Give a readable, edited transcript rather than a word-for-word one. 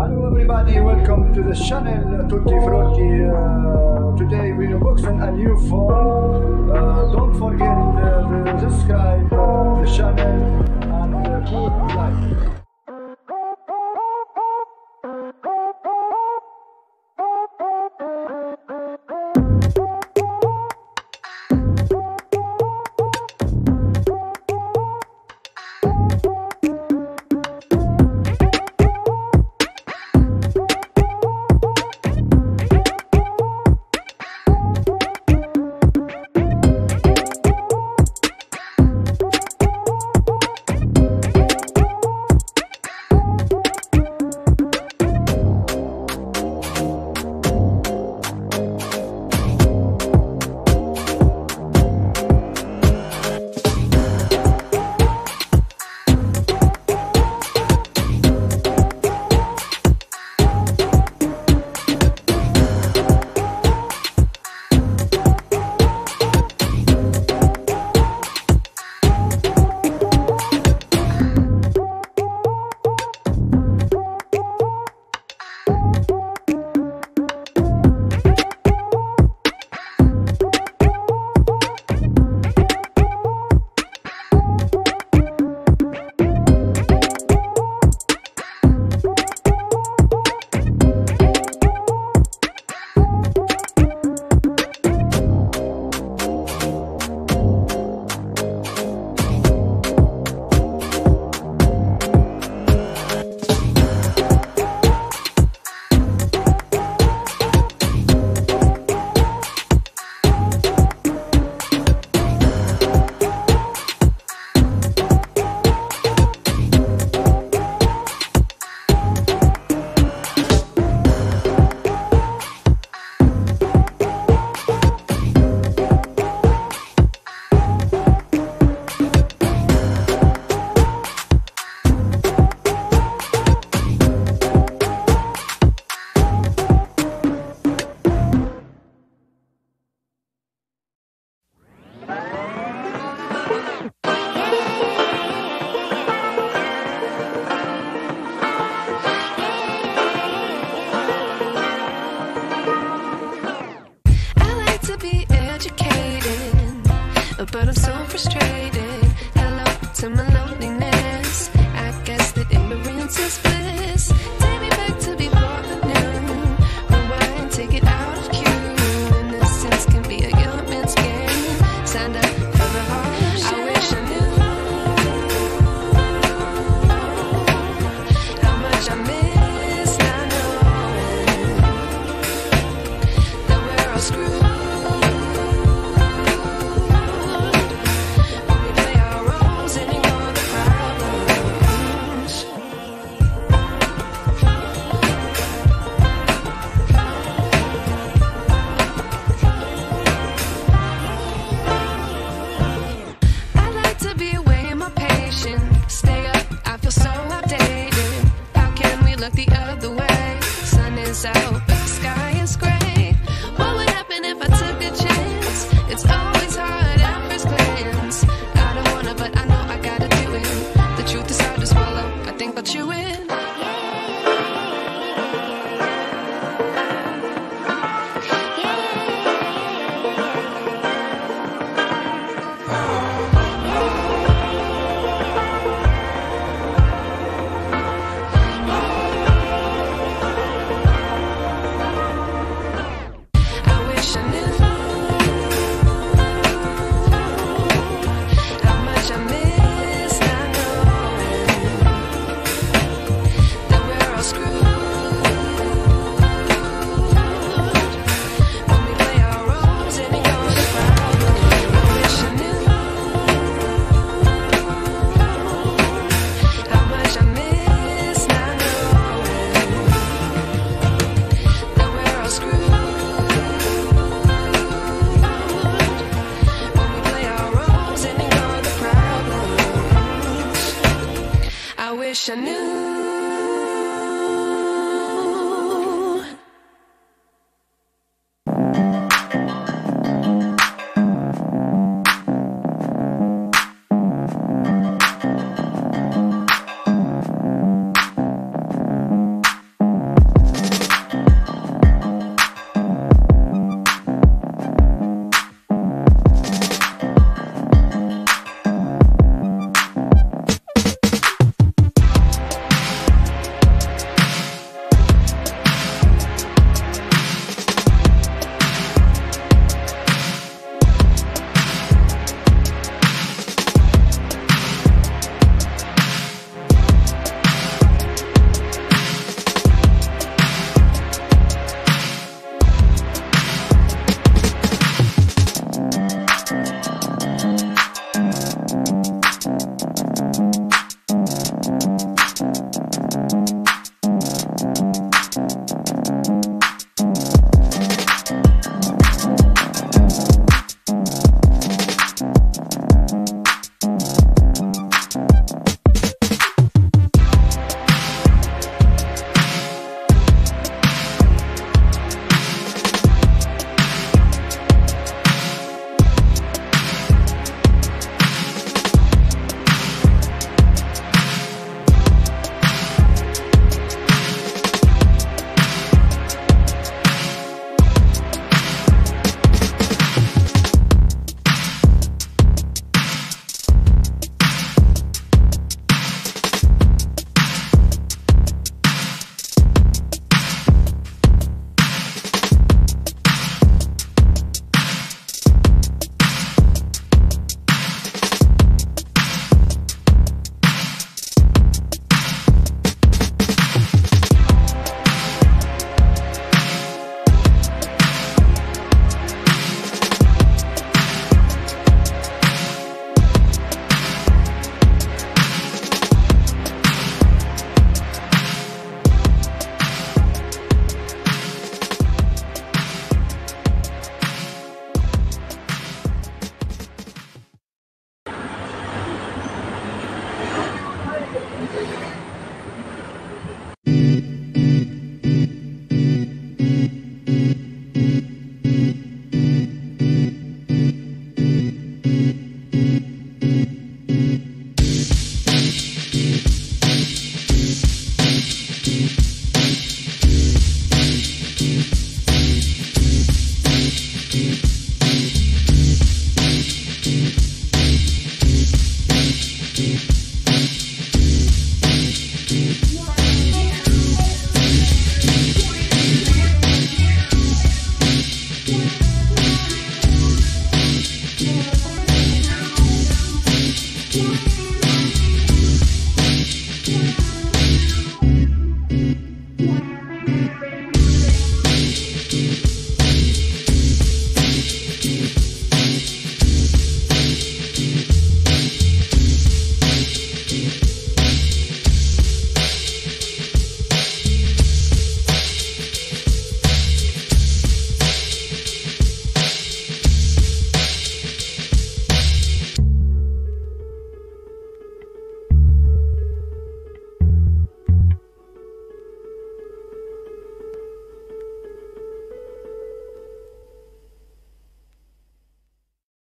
Hello everybody, welcome to the channel Tutti Frutti. Today we unboxing a new phone. Don't forget to subscribe the channel and put like. But I'm so frustrated. Hello to my loneliness. I guess that ignorance is bliss. Take me back to before the noon. Rewind, take it out of cue. Innocence can be a young man's game. Signed up for the harsh. I wish I knew how much I miss not knowing that we're all screwed. Stay up, I feel so outdated. How can we look the other way? Sun is out.